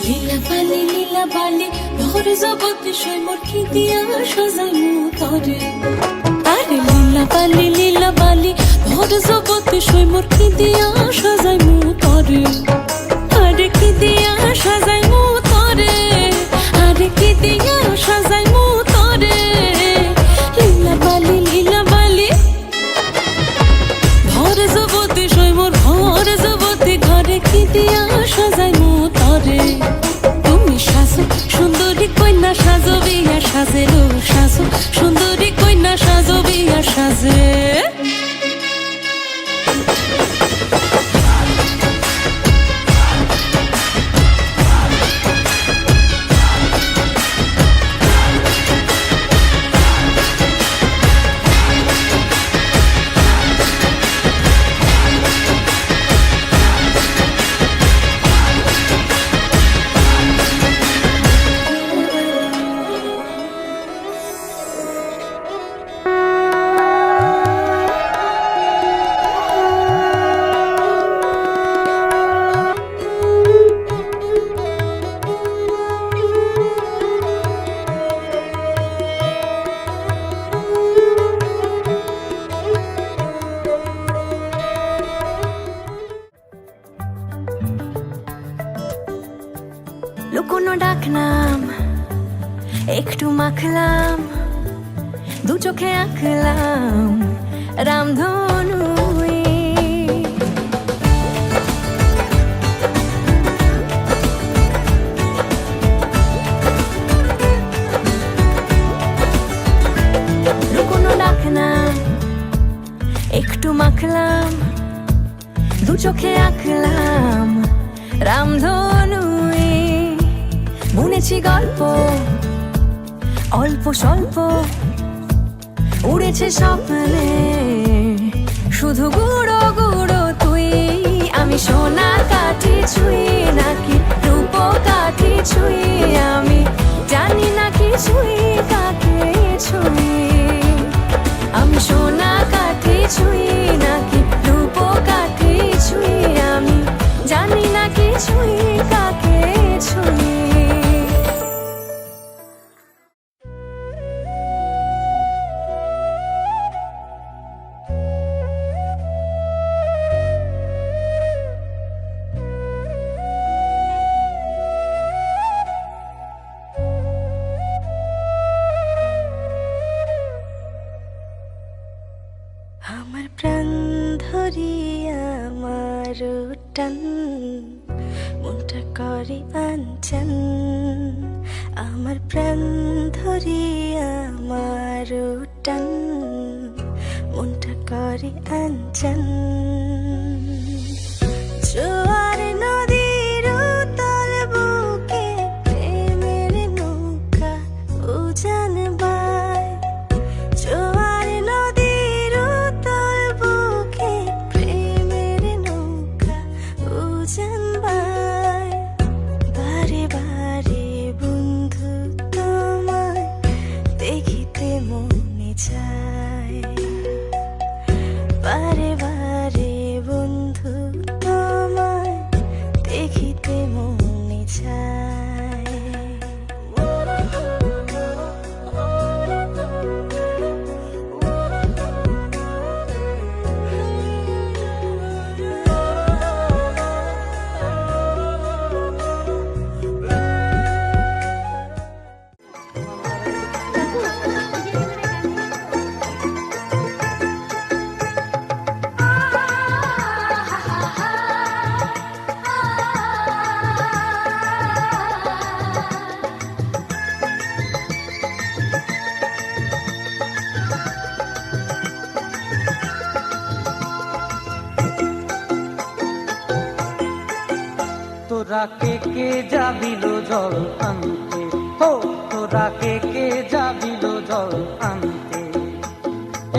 লীলা বালি ভর জগতে সই মোর কি দিয়া সাজাইমু তরে। আরে লীলা বালি ভর জগতে সই মোর কি দিয়া সাজাইমু তরে। আরে কি দিয়া সাজাইমু তরে, আরে কি দিয়া সাজাইমু তরে। লীলা বালি ভর জগতে সই মোর ভর জগতে ঘরে কি দিয়া সাজাইমু তরে। তুমি সাজো সুন্দরী কন্যা সাজো বিয়া সাজে রো সাজো সুন্দরী কন্যা সাজো বিয়া সাজে। লুকোনো ডাকনাম একটু মাখলাম, দু চোখে আঁকলাম রামধনু। লুকোনো ডাকনাম একটু মাখলাম, দু চোখে আঁকলাম রামধনু। বুনেছি গল্প অল্প স্বল্প, উড়েছে স্বপ্নে শুধু গুঁড়ো গুঁড়ো তুই। আমি সোনা কাঠি ছুঁই নাকি রূপ কাঠি ছুঁই, আমি জানি না কিছুই কাকে ছুঁই। আমি সোনা কাঠি ছুঁই নাকি রূপ কাঠি ছুঁই, আমি জানি না কিছুই কাকে ছুঁই। আমার প্রাণ ধরিয়া আমার টান, মনটা করে আনচান। আমার প্রাণ ধরিয়া আমার টান, মনটা করে আনচান। জোয়ার নদীর তল বুকে প্রেমের নৌকা উজান বায়। জোয়ার নদীর তল বুকে প্রেমের নৌকা উজান বায়। বারে বারে বন্ধু তোমায় দেখিতে মনে চায়। বারে বারে বন্ধু তোমায় দেখিতে মনে চায়। তোরা কে যাবিল জল আনতে, হো তোরা কে যাবিল জল আনতে।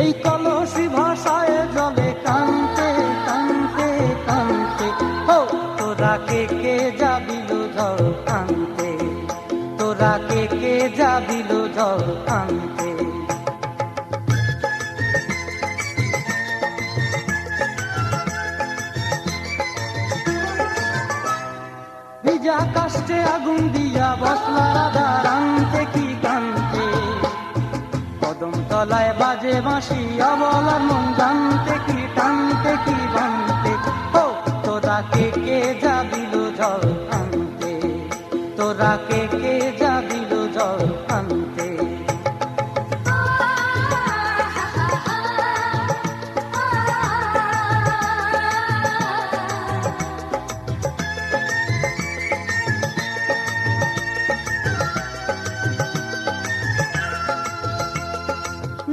এই কলসি ভাষায় জলে কানতে কানতে কানতে, হো তোরা কে যাবিল জল আনতে। তোরা কে যাবিল জল আনতে। যা কাষ্টে আগুন দিয়া বসলা রাধা রান্তে কি কান্তে, কদম তলায় বাজে বাঁশি অবলার মন জানতে কি টানতে কি বানতে। ও তোরা কে কে যাবিল জল আনতে, তোরা কে কে যাবিল জল আনতে।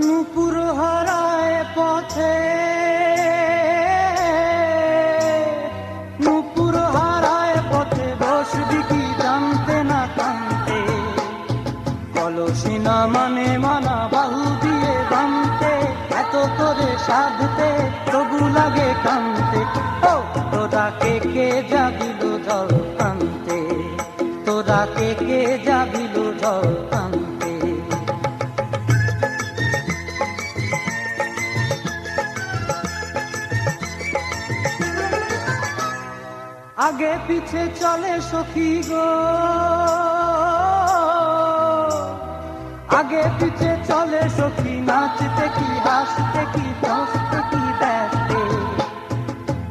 নুপুর হারায় পথে, নুপুর হারায় পথে বসবি কি জানতে না কানতে, কলসি না মানে মানা বাহু দিয়ে বানতে, এত করে সাধতে তবু লাগে কানতে। ও তোরা কে কে যাবিল জল আনতে, তোরা কে কে যাবিল জল আনতে। আগে পিছে চলে সখী গো, আগে পিছে চলে সখী, নাচতে কি হাসতে কি হাসতে কি দেখতে,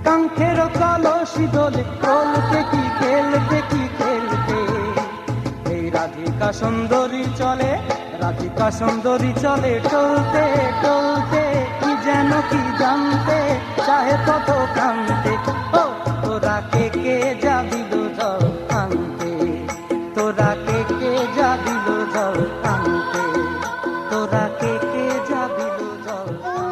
কাঙ্ক্ষের কলসি দোলে চলতে কি খেলতে কি খেলতে। এই রাধিকা সুন্দরী চলে, রাধিকা সুন্দরী চলে চলতে চলতে, কি যেন কি জানতে চাহে কত কানতে। ও তোরা কে কে যাবিল জল আনতে, তোরা কে কে যাবিল জল আনতে, তোরা কে কে যাবিল জল আনতে।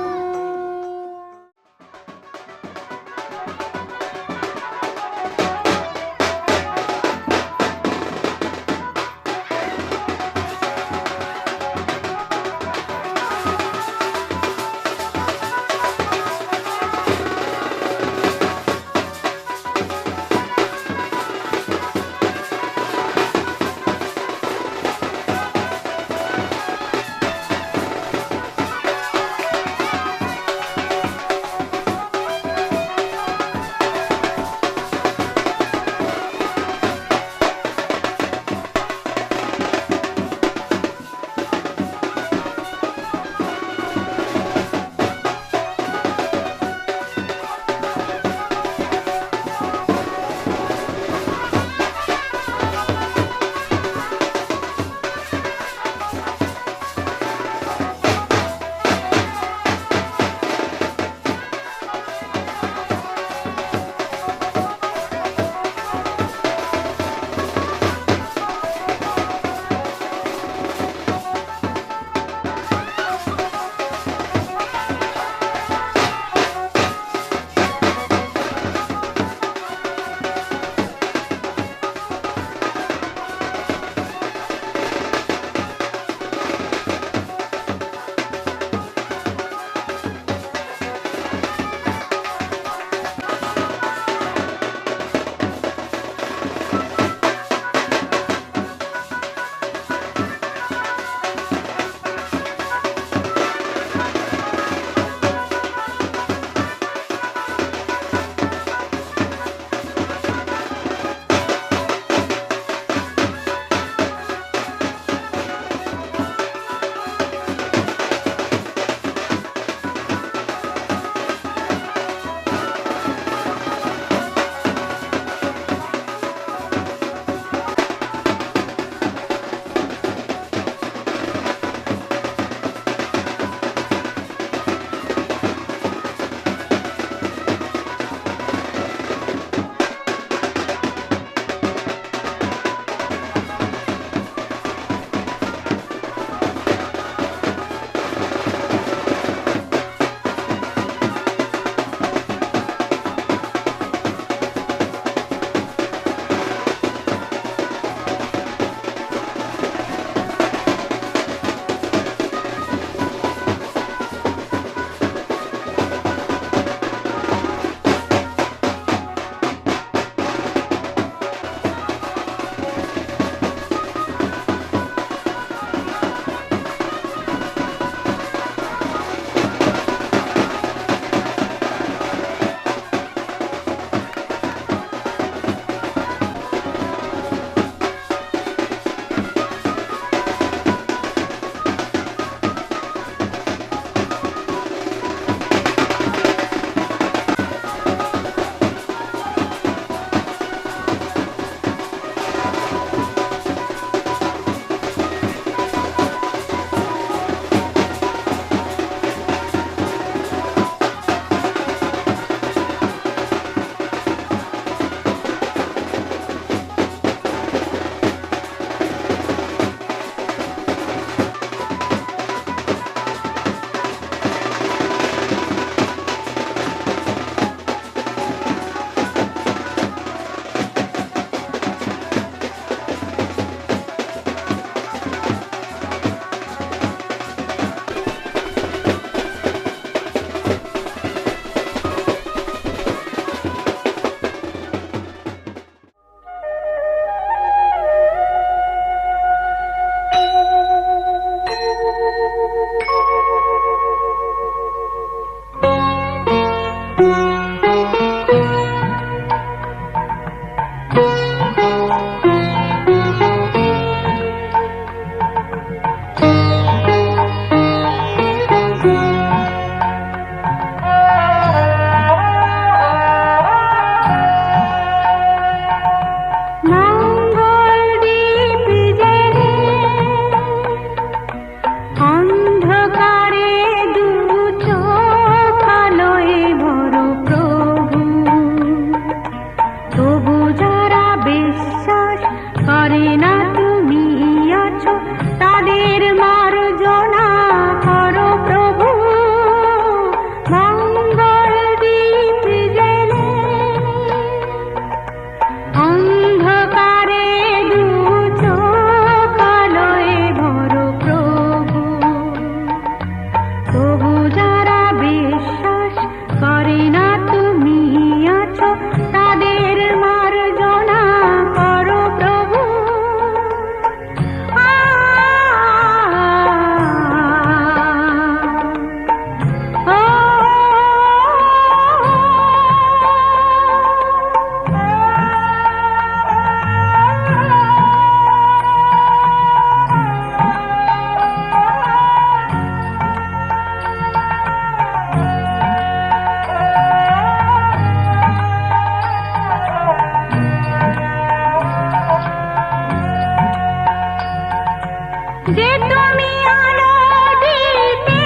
যে তুমি আলো দিতে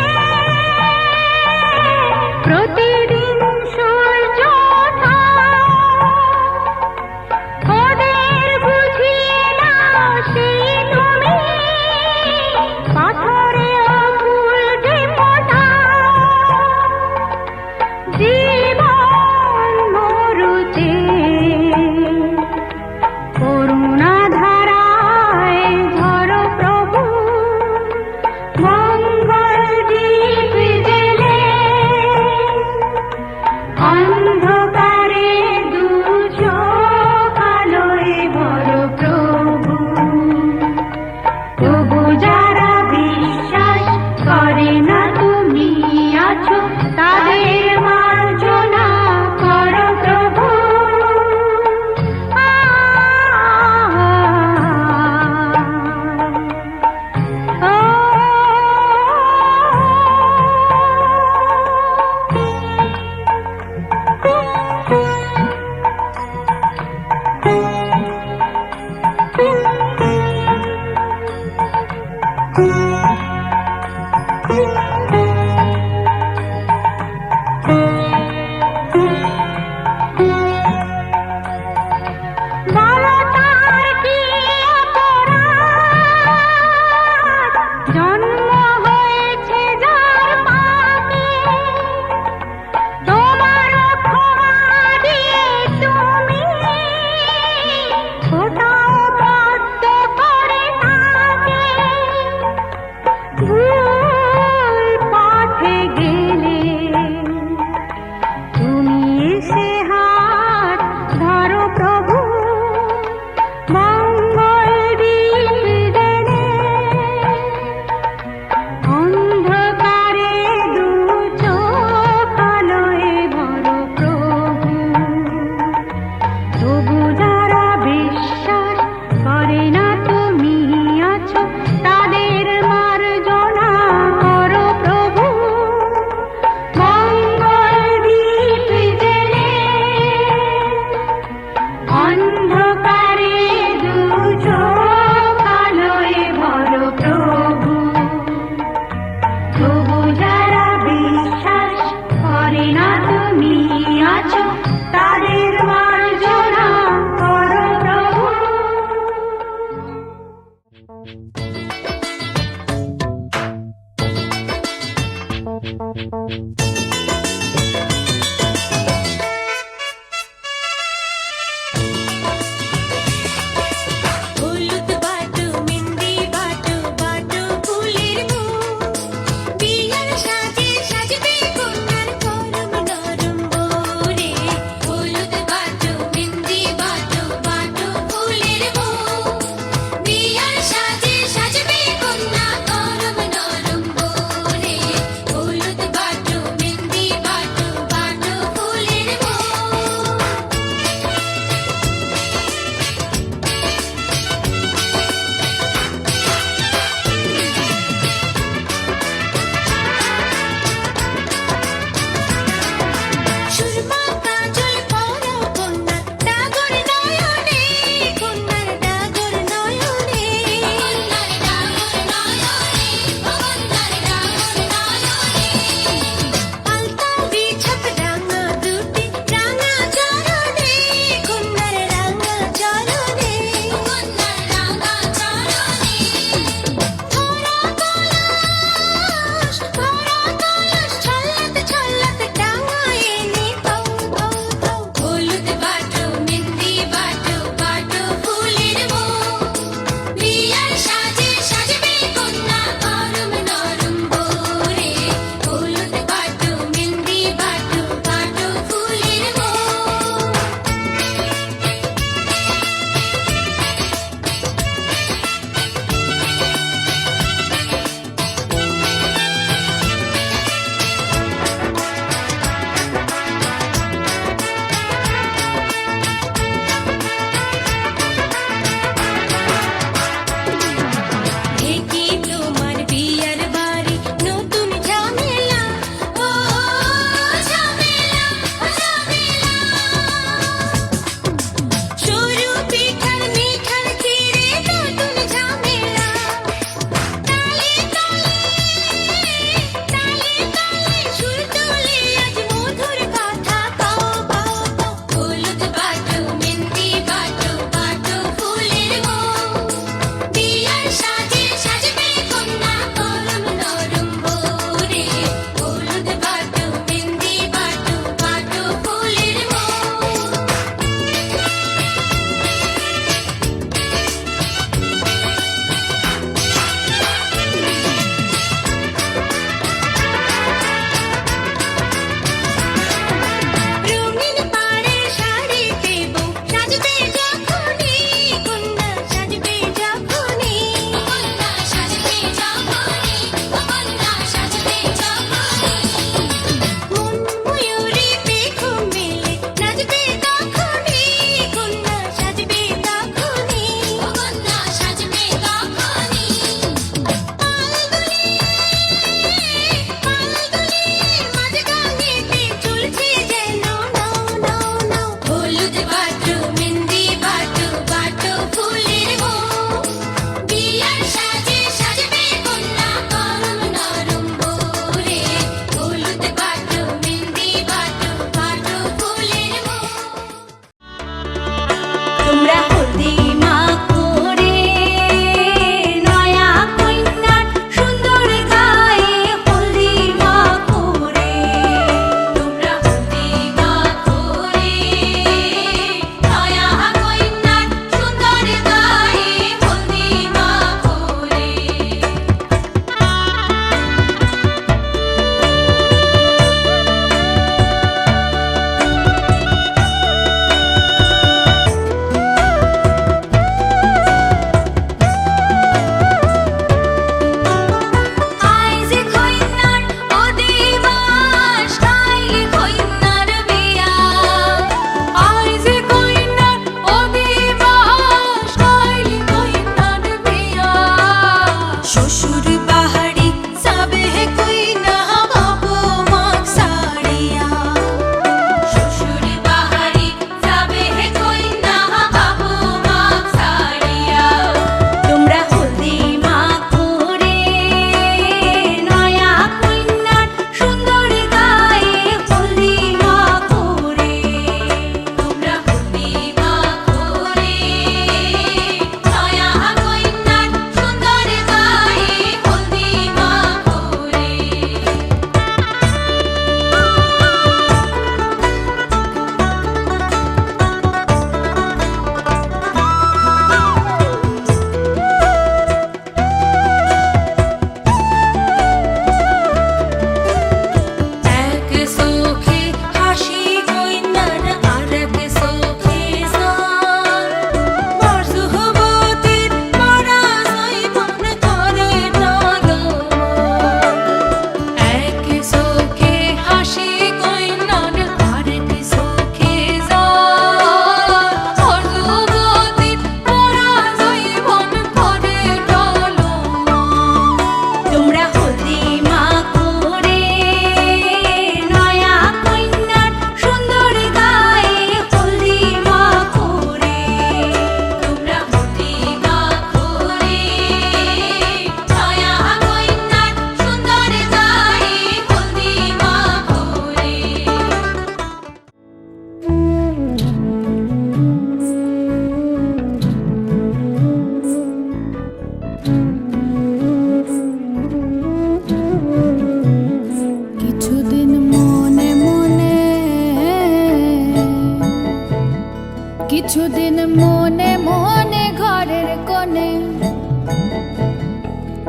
প্রতিদিন সূর্য ওঠা ওদের বুঝিয়ে নাও সেই তুমি পাথরে ফুল যে ফোটা জীবন মরুতে করুণা ধারায় ঝরো প্রভু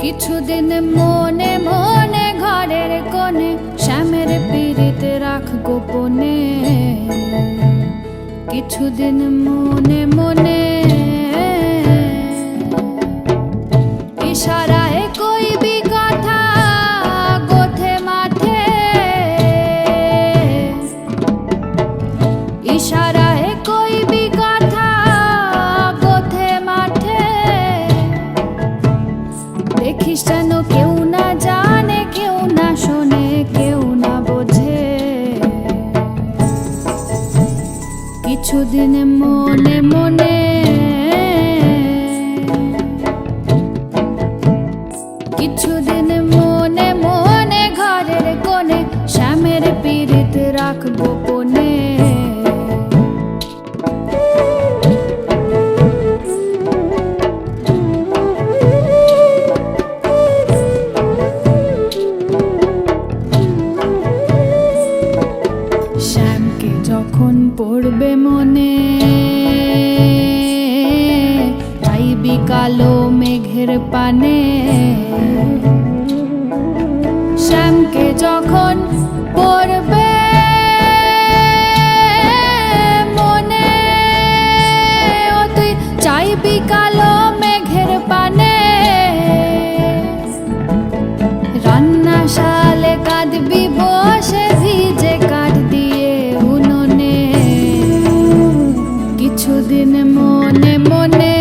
কিছুদিন মনে মনে ঘরের কোণে শ্যামের পীড়িত রাখ গোপনে, কিছুদিন মনে মনে ইশারায় কইবি কথা গোথে মাঠে, ইশারায় কইবি কথা গোথে মাঠে। দেখিস যেন কেউ না জানে, কেউ না শোনে, কেউ না বোঝে। কিছুদিন মনে মনে, কিছুদিন মনে মনে ঘরের কোণে শ্যামের পীড়িত রাখ গোপনে। শ্যামকে যখন পড়বে মনে, চাইবি কালো মেঘের পানে। শ্যামকে যখন পড়বে মনে, ও তুই চাইবি কালো মেঘের পানে। রান্নাশালে কাঁদবি বসে ভিজে কাঠ দিয়ে উনুনে। কিছুদিন মনে মনে,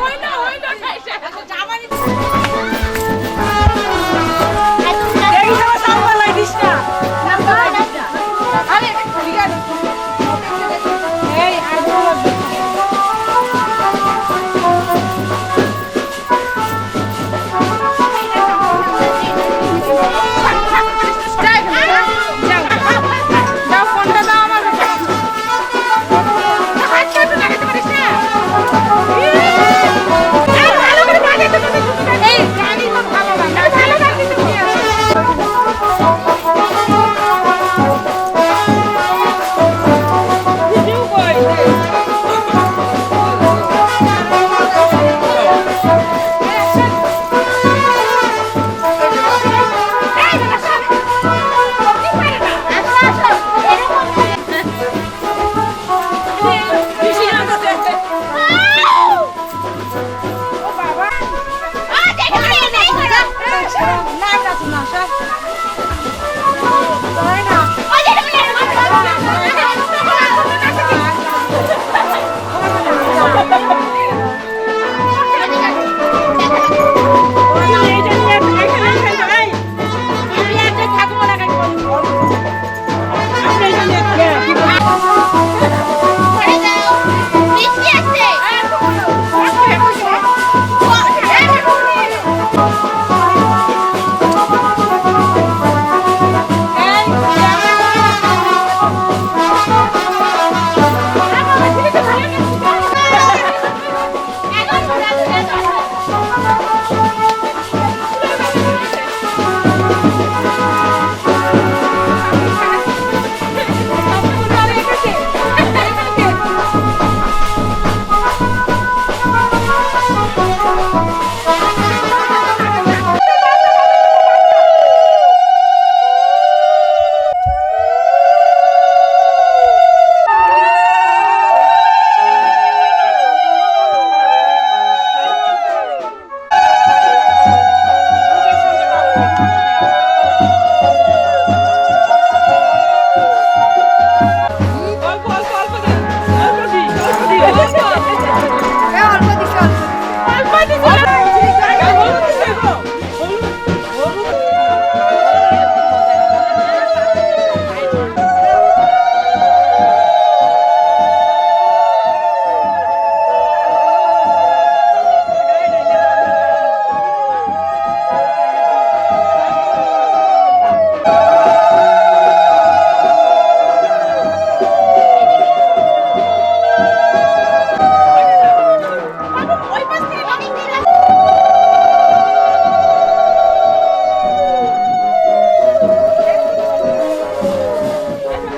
হয় না